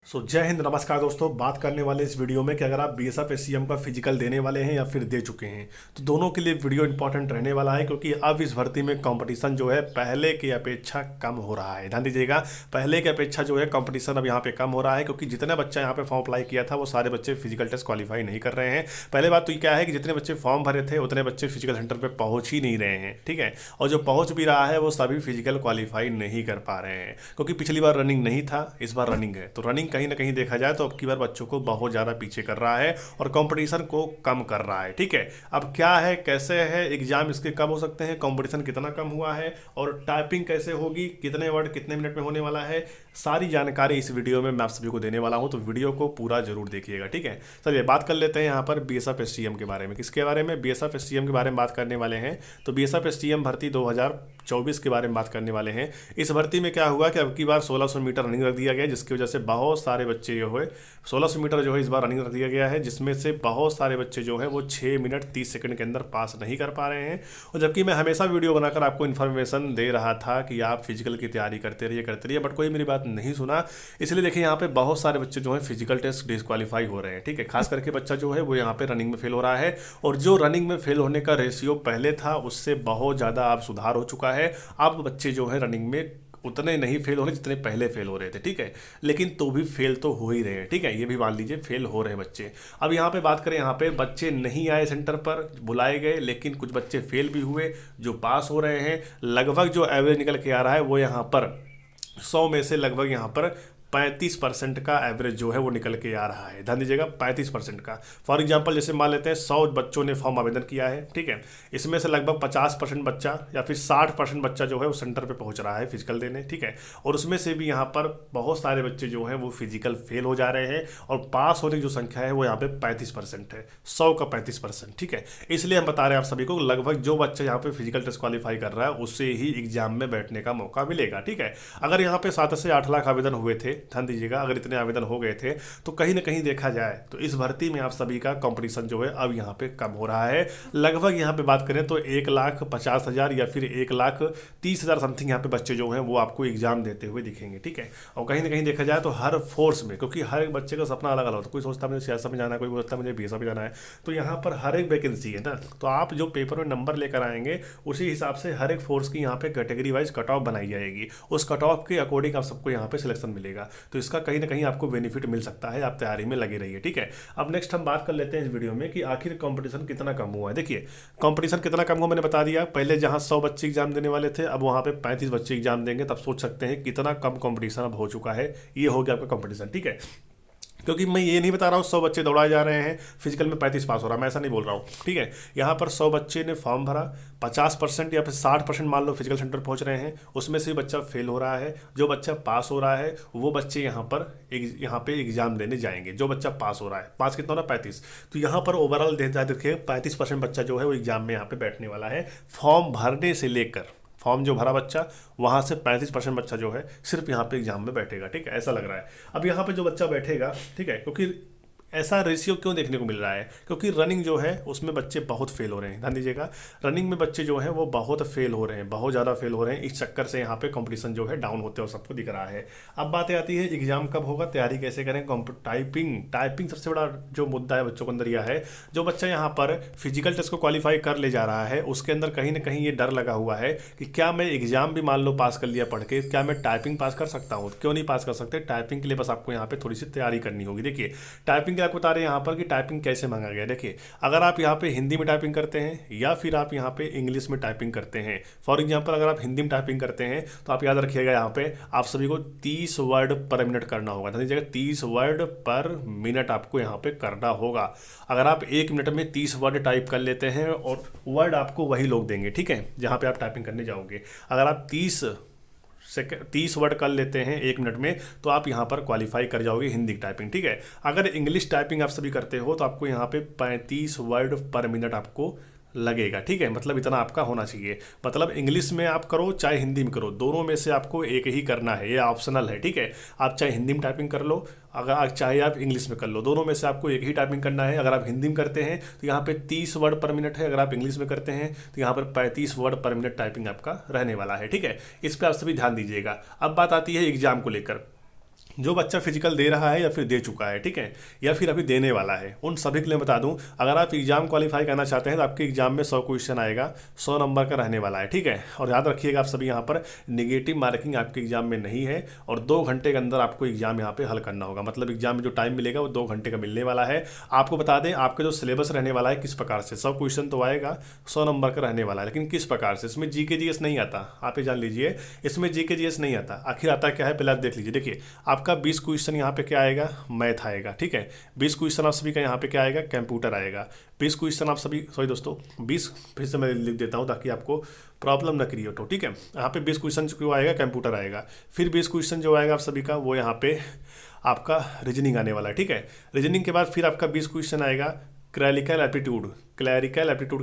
जय हिंद, नमस्कार दोस्तों। बात करने वाले इस वीडियो में कि अगर आप बीएसएफ एससीएम का फिजिकल देने वाले हैं या फिर दे चुके हैं तो दोनों के लिए वीडियो इंपॉर्टेंट रहने वाला है, क्योंकि अब इस भर्ती में कंपटीशन जो है पहले की अपेक्षा कम हो रहा है। ध्यान दीजिएगा, पहले की अपेक्षा जो है कंपटीशन अब यहाँ पे कम हो रहा है, क्योंकि जितने बच्चा यहाँ पे फॉर्म अप्लाई किया था वो सारे बच्चे फिजिकल टेस्ट क्वालिफाई नहीं कर रहे हैं। पहले बात तो क्या है कि जितने बच्चे फॉर्म भरे थे उतने बच्चे फिजिकल सेंटर पर पहुँच ही नहीं रहे हैं, ठीक है। और जो पहुँच भी रहा है वो सभी फिजिकल क्वालिफाई नहीं कर पा रहे हैं, क्योंकि पिछली बार रनिंग नहीं था, इस बार रनिंग है। तो रनिंग कहीं ना कहीं देखा जाए तो अब की बार बच्चों को बहुत ज़्यादा पीछे कर रहा है और कंपटीशन को कम कर रहा है, ठीक है। अब क्या है, कैसे है, एग्जाम इसके कब हो सकते हैं, कंपटीशन कितना कम हुआ है और टाइपिंग कैसे होगी, कितने वर्ड कितने मिनट में होने वाला है, सारी जानकारी इस वीडियो में मैं आप सभी को देने वाला हूं। तो वीडियो को पूरा जरूर देखिएगा, ठीक है। चलिए बात कर लेते हैं यहाँ पर बीएसएफ एसटीएम के बारे में। किसके बारे में? बीएसएफ एसटीएम के बारे में बात करने वाले हैं। तो बीएसएफ एसटीएम भर्ती 2024 के बारे में बात करने वाले हैं। इस भर्ती में क्या हुआ कि अब की बार 1600 मीटर रनिंग रख दिया गया, जिसकी वजह से बहुत सारे बच्चे जो है 1600 मीटर जो है इस बार रनिंग रख दिया गया है, जिसमें से बहुत सारे बच्चे जो है वो 6 मिनट 30 सेकंड के अंदर पास नहीं कर पा रहे हैं। और जबकि मैं हमेशा वीडियो बनाकर आपको इन्फॉर्मेशन दे रहा था कि आप फिजिकल की तैयारी करते रहिए, बट कोई मेरी बात नहीं सुना। इसलिए देखिए यहाँ पे बहुत सारे बच्चे जो है फिजिकल टेस्ट डिस्क्वालीफाई हो रहे हैं, ठीक है। खास करके बच्चा जो है वो यहाँ पे रनिंग में फेल हो रहा है, और जो रनिंग में फेल होने का रेशियो पहले था उससे बहुत ज़्यादा अब सुधार हो चुका है। अब बच्चे जो है रनिंग में उतने नहीं फेल हो रहे जितने पहले फेल हो रहे थे, ठीक है। लेकिन तो भी फेल तो हो ही रहे हैं, ठीक है। ये भी मान लीजिए फेल हो रहे हैं बच्चे। अब यहाँ पे बात करें, यहाँ पे बच्चे नहीं आए सेंटर पर, बुलाए गए, लेकिन कुछ बच्चे फेल भी हुए, जो पास हो रहे हैं। लगभग जो एवरेज निकल के आ रहा है वो यहाँ पर 100 में से लगभग यहाँ पर 35% का एवरेज जो है वो निकल के आ रहा है। ध्यान दीजिएगा, 35% का। फॉर एग्जांपल जैसे मान लेते हैं 100 बच्चों ने फॉर्म आवेदन किया है, ठीक है। इसमें से लगभग 50% बच्चा या फिर 60% बच्चा जो है वो सेंटर पे पहुंच रहा है फिजिकल देने, ठीक है। और उसमें से भी यहाँ पर बहुत सारे बच्चे जो हैं वो फिजिकल फेल हो जा रहे हैं, और पास होने की जो संख्या है वो यहाँ पे 35% है, 100 का 35%, ठीक है। इसलिए हम बता रहे हैं आप सभी को, लगभग जो बच्चा यहाँ पे फिजिकल टेस्ट क्वालिफाई कर रहा है उससे ही एग्जाम में बैठने का मौका मिलेगा, ठीक है। अगर यहाँ पे 7 से 8 लाख आवेदन हुए थे, ध्यान दीजिएगा, अगर इतने आवेदन हो गए थे तो कहीं ना कहीं देखा जाए तो इस भर्ती में आप सभी का कंपटीशन जो है अब यहाँ पे कम हो रहा है। लगभग यहाँ पे बात करें तो 1,50,000 या फिर 1,30,000 समथिंग यहाँ पे बच्चे जो हैं वो आपको एग्जाम देते हुए दिखेंगे, ठीक है। और कहीं ना कहीं देखा जाए तो हर फोर्स में, क्योंकि हर एक बच्चे का सपना अलग अलग होता है। कोई सोचता है मुझे सियासत में जाना है, कोई सोचता है मुझे बीएसएफ में जाना है, तो यहाँ पर हर एक वैकेंसी है ना, तो आप जो पेपर में नंबर लेकर आएंगे उसी हिसाब से हर एक फोर्स की यहाँ पे कैटेगरी वाइज कट ऑफ बनाई जाएगी। उस कट ऑफ के अकॉर्डिंग आप सबको यहाँ पे सिलेक्शन मिलेगा, तो इसका कहीं ना कहीं आपको बेनिफिट मिल सकता है। आप तैयारी में लगे रहिए, ठीक है। अब नेक्स्ट हम बात कर लेते हैं इस वीडियो में कि आखिर कंपटीशन कितना कम हुआ है। देखिए कंपटीशन कितना कम हुआ मैंने बता दिया। पहले जहां 100 बच्चे एग्जाम देने वाले थे, अब वहां पे 35 बच्चे एग्जाम देंगे। तब सोच सकते हैं कितना कम कंपटीशन अब हो चुका है। ये हो गया आपका कंपटीशन, ठीक है। क्योंकि मैं ये नहीं बता रहा हूँ 100 बच्चे दौड़ाए जा रहे हैं, फिजिकल में 35 पास हो रहा है, मैं ऐसा नहीं बोल रहा हूँ, ठीक है। यहाँ पर 100 बच्चे ने फॉर्म भरा, 50% या फिर 60% मान लो फिजिकल सेंटर पहुँच रहे हैं, उसमें से बच्चा फेल हो रहा है। जो बच्चा पास हो रहा है वो बच्चे यहाँ पे एग्जाम देने जाएंगे। जो बच्चा पास हो रहा है, पास कितना हो रहा है? 35। तो यहाँ पर ओवरऑल देखिए 35% बच्चा जो है वो एग्जाम में यहाँ पे बैठने वाला है। फॉर्म भरने से लेकर, फॉर्म जो भरा बच्चा वहाँ से 35% बच्चा जो है सिर्फ यहाँ पे एग्जाम में बैठेगा, ठीक है। ऐसा लग रहा है। अब यहाँ पे जो बच्चा बैठेगा, ठीक है, क्योंकि ऐसा रेशियो क्यों देखने को मिल रहा है? क्योंकि रनिंग जो है उसमें बच्चे बहुत फेल हो रहे हैं। ध्यान दीजिएगा, रनिंग में बच्चे जो हैं वो बहुत फेल हो रहे हैं, बहुत ज़्यादा फेल हो रहे हैं। इस चक्कर से यहाँ पे कंपटीशन जो है डाउन होते हुए सबको दिख रहा है। अब बातें आती है एग्जाम कब होगा, तैयारी कैसे करें। टाइपिंग सबसे बड़ा जो मुद्दा है बच्चों के अंदर यह है, जो बच्चा यहाँ पर फिजिकल टेस्ट को क्वालिफाई कर ले जा रहा है उसके अंदर कहीं ना कहीं ये डर लगा हुआ है कि क्या मैं एग्जाम भी मान लो पास कर लिया पढ़ के, क्या मैं टाइपिंग पास कर सकता हूँ? क्यों नहीं पास कर सकते? टाइपिंग के लिए बस आपको यहाँ पे थोड़ी सी तैयारी करनी होगी। देखिए टाइपिंग के आपको बता रहे हैं यहाँ पर कि टाइपिंग कैसे मांगा गया। देखिए अगर आप यहाँ पे हिंदी में टाइपिंग करते हैं या फिर आप यहाँ पे इंग्लिश में टाइपिंग करते हैं, फॉर एग्जांपल अगर आप हिंदी में टाइपिंग करते हैं तो आप याद रखिएगा यहाँ पे आप सभी को 30 वर्ड पर मिनट करना होगा। ध्यान दीजिएगा, 30 वर्ड पर मिनट आपको यहाँ पे करना होगा। अगर आप 1 मिनट में 30 वर्ड टाइप कर लेते हैं और वर्ड आपको वही लोग देंगे, ठीक है, जहाँ पे आप टाइपिंग करने जाओगे। अगर आप 30 वर्ड कर लेते हैं 1 मिनट में तो आप यहाँ पर क्वालिफाई कर जाओगे हिंदी की टाइपिंग, ठीक है। अगर इंग्लिश टाइपिंग आप सभी करते हो तो आपको यहाँ पे 35 वर्ड पर मिनट आपको लगेगा, ठीक है। मतलब इतना आपका होना चाहिए। मतलब इंग्लिश में आप करो चाहे हिंदी में करो, दोनों में से आपको एक ही करना है, ये ऑप्शनल है, ठीक है। आप चाहे हिंदी में टाइपिंग कर लो, अगर चाहे आप इंग्लिश में कर लो, दोनों में से आपको एक ही टाइपिंग करना है। अगर आप हिंदी में करते हैं तो यहाँ पे 30 वर्ड पर मिनट है, अगर आप इंग्लिश में करते हैं तो यहाँ पर 35 वर्ड पर मिनट टाइपिंग आपका रहने वाला है, ठीक है। इस पर आप सभी ध्यान दीजिएगा। अब बात आती है एग्जाम को लेकर। जो बच्चा फिजिकल दे रहा है या फिर दे चुका है, ठीक है, या फिर अभी देने वाला है, उन सभी के लिए बता दूं, अगर आप एग्जाम क्वालिफाई करना चाहते हैं तो आपके एग्जाम में 100 क्वेश्चन आएगा, 100 नंबर का रहने वाला है, ठीक है। और याद रखिएगा आप सभी, यहाँ पर निगेटिव मार्किंग आपके एग्जाम में नहीं है, और 2 घंटे के अंदर आपको एग्जाम यहाँ पे हल करना होगा। मतलब एग्जाम में जो टाइम मिलेगा वो 2 घंटे का मिलने वाला है। आपको बता दें, आपका जो सिलेबस रहने वाला है किस प्रकार से, 100 क्वेश्चन तो आएगा, 100 नंबर का रहने वाला है, लेकिन किस प्रकार से, इसमें जीके जीएस नहीं आता, आप ये जान लीजिए, इसमें जीके जीएस नहीं आता। आखिर आता क्या है, पहले आप देख लीजिए। देखिए, आपका 20 क्वेश्चन यहाँ पे क्या आएगा, मैथ आएगा, ठीक है। 20 क्वेश्चन आप सभी का यहाँ पे क्या आएगा, कंप्यूटर आएगा। 20 क्वेश्चन आप सभी, सॉरी दोस्तों, 20 फिर से मैं लिख देता हूँ ताकि आपको प्रॉब्लम ना क्रिएट हो, ठीक है। यहाँ पे 20 क्वेश्चन जो आएगा कंप्यूटर आएगा। फिर 20 क्वेश्चन जो आएगा आप सभी का, वो यहाँ पे आपका रीजनिंग आने वाला है, ठीक है। रीजनिंग के बाद फिर आपका 20 क्वेश्चन आएगा क्लैरिकल एप्टीट्यूड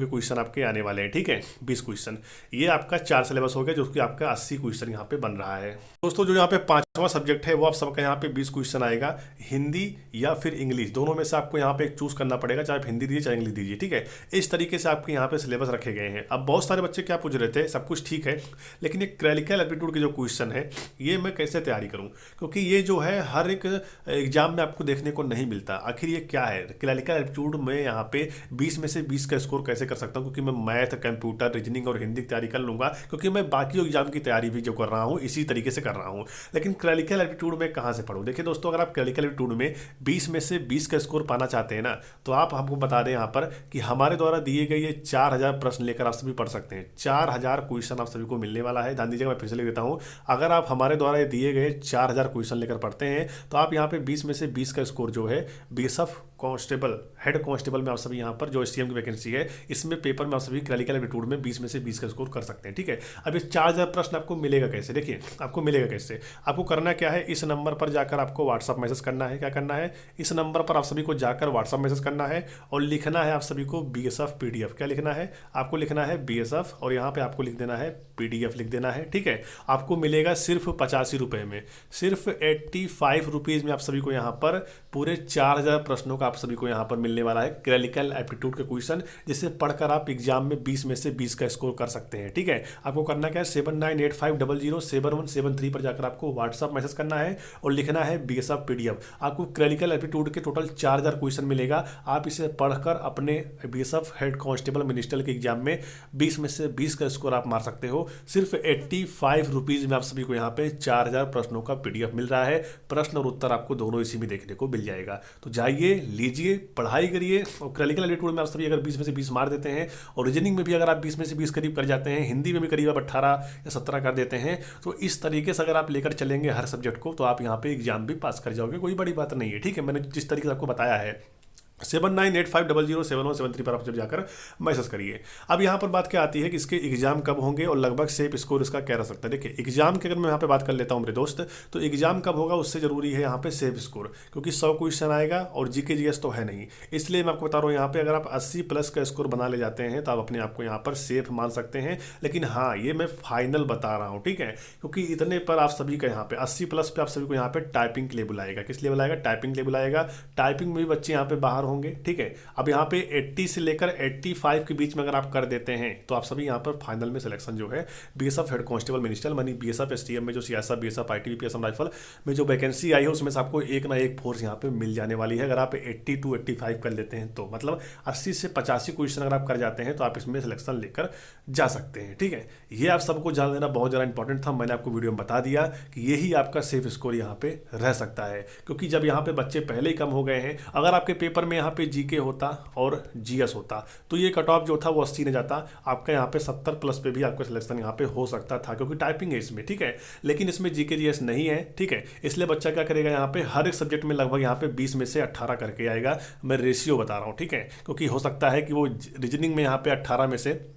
के क्वेश्चन आपके आने वाले हैं, ठीक है, 20 क्वेश्चन। ये आपका 4 सिलेबस हो गया, जो कि आपका 80 क्वेश्चन यहाँ पे बन रहा है। दोस्तों, जो यहाँ पे 5वां सब्जेक्ट है वो आप सबका यहाँ पे 20 क्वेश्चन आएगा, हिंदी या फिर इंग्लिश, दोनों में से आपको यहाँ पे एक चूज करना पड़ेगा, चाहे आप हिंदी दीजिए चाहे इंग्लिश दीजिए, ठीक है। इस तरीके से आपके यहाँ पे सिलेबस रखे गए हैं। अब बहुत सारे बच्चे क्या पूछ रहे थे, सब कुछ ठीक है, लेकिन ये क्लैरिकल एप्टीट्यूड के जो क्वेश्चन है, ये मैं कैसे तैयारी करूँ, क्योंकि ये जो है हर एक एग्जाम में आपको देखने को नहीं मिलता। आखिर ये क्या है, क्लैरिकल एप्टीट्यूड में यहाँ पे 20 में से 20 का स्कोर कैसे कर सकता हूँ, क्योंकि मैं मैथ, कंप्यूटर, रीजनिंग और हिंदी की तैयारी कर लूंगा, क्योंकि मैं बाकी एग्जाम की तैयारी भी जो कर रहा हूँ इसी तरीके से कर रहा हूँ। लेकिन क्लैरिकल एप्टीट्यूड में कहाँ से पढ़ूँ। देखिए दोस्तों, अगर आप क्लैरिकल एप्टीट्यूड में 20 में से 20 का स्कोर पाना चाहते हैं ना, तो आप हमको बता दें यहाँ पर कि हमारे द्वारा दिए गए ये 4000 प्रश्न लेकर आप सभी पढ़ सकते हैं। 4000 क्वेश्चन आप सभी को मिलने वाला है। ध्यान दीजिएगा, मैं फिर से लिख देता हूँ, अगर आप हमारे द्वारा दिए गए 4000 क्वेश्चन लेकर पढ़ते हैं तो आप यहाँ पे 20 में से 20 का स्कोर जो है बीएसएफ कांस्टेबल, हेड कांस्टेबल में आप सभी यहाँ पर जो एसटीएम की वैकेंसी है, इसमें पेपर में आप सभी क्लैरिकल एप्टीट्यूड में 20 में से 20 का स्कोर कर सकते हैं, ठीक है। अब इस 4000 प्रश्न आपको मिलेगा कैसे, देखिए आपको मिलेगा कैसे। आपको करना क्या है, इस नंबर पर जाकर आपको व्हाट्सअप मैसेज करना है। क्या करना है, इस नंबर पर आप सभी को जाकर व्हाट्सअप मैसेज करना है और लिखना है आप सभी को बीएसएफ पीडीएफ। क्या लिखना है, आपको लिखना है बीएसएफ और यहाँ पे आपको लिख देना है पीडीएफ, लिख देना है, ठीक है। आपको मिलेगा सिर्फ 85 रुपये में, सिर्फ 85 रुपीज़ में आप सभी को यहाँ पर पूरे 4000 प्रश्नों का आप सभी को यहाँ पर मिलने वाला है क्लैरिकल एप्टीट्यूड के क्वेश्चन, जिसे पढ़कर आप एग्जाम में 20 में से 20 का स्कोर कर सकते हैं, ठीक है। आपको करना क्या है, 7985007173 पर जाकर आपको व्हाट्सअप मैसेज करना है और लिखना है बीएसएफ पीडीएफ। आपको क्लैरिकल एप्टीट्यूड के टोटल 4000 क्वेश्चन मिलेगा। आप इसे पढ़कर अपने बीएसएफ हेड कांस्टेबल मिनिस्टर के एग्जाम में 20 में से 20 का स्कोर आप मार सकते हो। सिर्फ 85 रुपीज़ में आप सभी को यहाँ पे 4000 प्रश्नों का पीडीएफ मिल रहा है। प्रश्न और उत्तर आपको दोनों इसी में देखने को मिल जाएगा। तो जाइए, लीजिए, पढ़ाई करिए। और क्लैरिकल एप्टीट्यूड में आप सभी अगर 20 में से 20 मार देते हैं, और रीजनिंग में भी अगर आप 20 में से 20 करीब कर जाते हैं, हिंदी में भी करीब आप 18 या 17 कर देते हैं, तो इस तरीके से अगर आप लेकर चलेंगे हर सब्जेक्ट को, तो आप यहाँ पे एग्जाम भी पास कर जाओगे। कोई बड़ी बात नहीं है, ठीक है। मैंने जिस तरीके से आपको बताया है, 7985007173 पर आप जब जाकर मैसेज करिए। अब यहाँ पर बात क्या आती है कि इसके एग्जाम कब होंगे और लगभग सेफ स्कोर इसका क्या रह सकता है। देखिए, एग्जाम की अगर मैं यहाँ पे बात कर लेता हूँ मेरे दोस्त, तो एग्जाम कब होगा उससे जरूरी है यहाँ पे सेफ स्कोर, क्योंकि 100 क्वेश्चन आएगा और जीके जीएस तो है नहीं। इसलिए मैं आपको बता रहा हूँ, यहाँ पे अगर आप 80 प्लस का स्कोर बना ले जाते हैं तो आप अपने आप को यहाँ पर सेफ मान सकते हैं। लेकिन हाँ, ये मैं फाइनल बता रहा हूँ, ठीक है, क्योंकि इतने पर आप सभी का यहाँ पे 80 प्लस पे आप सभी को यहाँ पे टाइपिंग के लिए बुलाएगा। किस लिए बुलाएगा, टाइपिंग के लिए बुलाएगा। टाइपिंग में भी बच्चे यहाँ पे बाहर होंगे, ठीक है। अब यहाँ पे 80 से लेकर 85 के बीच में अगर आप कर देते हैं तो आप सभी यहाँ पर फाइनल में सिलेक्शन जो है बीएसएफ हेड कांस्टेबल मिनिस्टर मानी बीएसएफ एसटीएम में जो CISF BSF ITBP Assam rifle में जो वैकेंसी आई है, उसमें से आपको एक ना एक फोर्स यहाँ पे मिल जाने वाली है। अगर आप 80 to 85 कर लेते हैं तो मतलब 80 से 85 क्वेश्चन अगर आप कर जाते हैं तो आप इसमें सिलेक्शन लेकर जा सकते हैं, ठीक है। ये आप सबको जान लेना बहुत ज़्यादा इंपॉर्टेंट था। मैंने आपको वीडियो में बता दिया कि यही आपका सेफ स्कोर यहाँ पे रह सकता है, क्योंकि जब यहाँ पे बच्चे पहले ही कम हो गए हैं, अगर आपके पेपर में यहाँ पे जीके होता और जीएस होता तो ये कट ऑफ जो था वो 80 ने जाता, आपका यहाँ पे 70 प्लस पे भी आपका सिलेक्शन यहाँ पे हो सकता था, क्योंकि टाइपिंग है इसमें, ठीक है। लेकिन इसमें जीके जीएस नहीं है, ठीक है। इसलिए बच्चा क्या करेगा, यहाँ पे हर एक सब्जेक्ट में लगभग यहाँ पे 20 में से 18 करके आएगा। मैं रेशियो बता रहा हूँ, ठीक है, क्योंकि हो सकता है कि वो रीजनिंग में यहाँ पे 18 में से,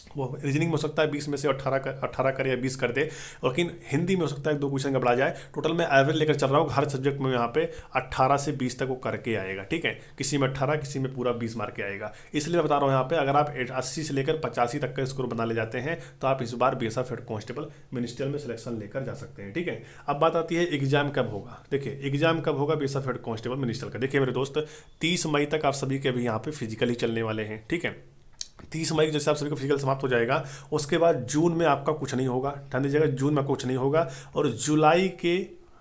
वो रीजनिंग में हो सकता है 20 में से 18 करे या 20 कर दे, लेकिन हिंदी में हो सकता है 2 क्वेश्चन का बढ़ा जाए। टोटल मैं एवरेज लेकर चल रहा हूँ, हर सब्जेक्ट में यहाँ पे 18 से 20 तक वो करके आएगा, ठीक है। किसी में 18, किसी में पूरा 20 मार्क के आएगा। इसलिए मैं बता रहा हूँ यहाँ पे अगर आप 80 से लेकर 85 तक का स्कोर बना ले जाते हैं तो आप इस बार बीएसएफ हेड कांस्टेबल मिनिस्टर में सिलेक्शन लेकर जा सकते हैं, ठीक है। अब बात आती है एग्जाम कब होगा। देखिए, एग्जाम कब होगा बीएसएफ हेड कांस्टेबल मिनिस्टर का। देखिए मेरे दोस्त, 30 मई तक आप सभी के अभी यहाँ पे फिजिकली चलने वाले हैं, ठीक है। 30 मई जैसे आप सभी को फिजिकल समाप्त हो जाएगा, उसके बाद जून में आपका कुछ नहीं होगा। ध्यान दीजिएगा, जून में कुछ नहीं होगा। और जुलाई के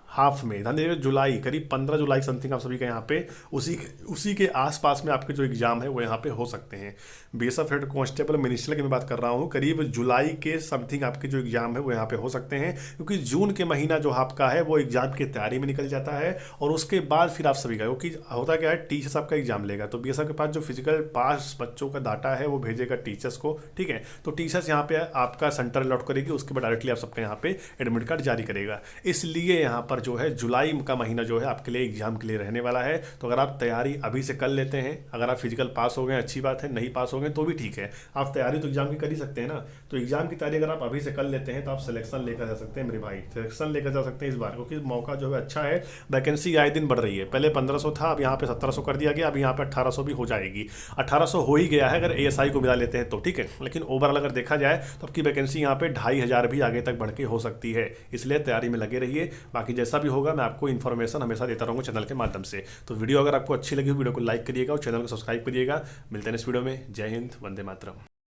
हाफ में, ध्यान दीजिएगा जुलाई, करीब 15 जुलाई समथिंग आप सभी का यहाँ पे उसी के आसपास में आपके जो एग्ज़ाम है वो यहाँ पे हो सकते हैं। बीएसएफ हेड कांस्टेबल मिनिस्टर की मैं बात कर रहा हूँ, करीब जुलाई के समथिंग आपके जो एग्ज़ाम है वो यहाँ पे हो सकते हैं, क्योंकि जून के महीना जो आपका है वो एग्ज़ाम की तैयारी में निकल जाता है और उसके बाद फिर आप सभी का, क्योंकि होता क्या है टीचर्स आपका एग्जाम लेगा तो बीएसएफ के पास जो फिजिकल पास बच्चों का डाटा है वो भेजेगा टीचर्स को, ठीक है। तो टीचर्स यहाँ पे आपका सेंटर अलॉट करेगी, उसके बाद डायरेक्टली आप सबका यहाँ पे एडमिट कार्ड जारी करेगा। इसलिए यहाँ पर जो है जुलाई का महीना जो है आपके लिए एग्जाम के लिए रहने वाला है। तो अगर आप तैयारी अभी से कर लेते हैं, अगर आप फिजिकल पास हो गए अच्छी बात है, नहीं पास हो गए तो भी ठीक है, आप तैयारी तो एग्जाम की कर ही सकते हैं ना। तो एग्जाम की तैयारी अगर आप अभी से कर लेते हैं तो आप सिलेक्शन लेकर जा सकते हैं मेरे भाई, सिलेक्शन लेकर जा सकते हैं इस बार, क्योंकि मौका जो है अच्छा है। वैकेंसी आए दिन बढ़ रही है, पहले 1500 था, अब यहाँ पे 1700 कर दिया गया, अब यहाँ पे 1800 भी हो जाएगी। 1800 हो ही गया है अगर एएसआई को मिला लेते हैं तो, ठीक है। लेकिन ओवरऑल अगर देखा जाए तो आपकी वैकेंसी यहाँ पे 2500 भी आगे तक बढ़ के हो सकती है, इसलिए तैयारी में लगे रहिए। बाकी जैसा भी होगा मैं आपको इन्फॉर्मेशन हमेशा देता रहूँगा चैनल के माध्यम से। तो वीडियो अगर आपको अच्छी लगी वीडियो को लाइक करिएगा और चैनल को सब्सक्राइब करिएगा। मिलते हैं इस वीडियो में। जय हिंद, वंदे मातरम।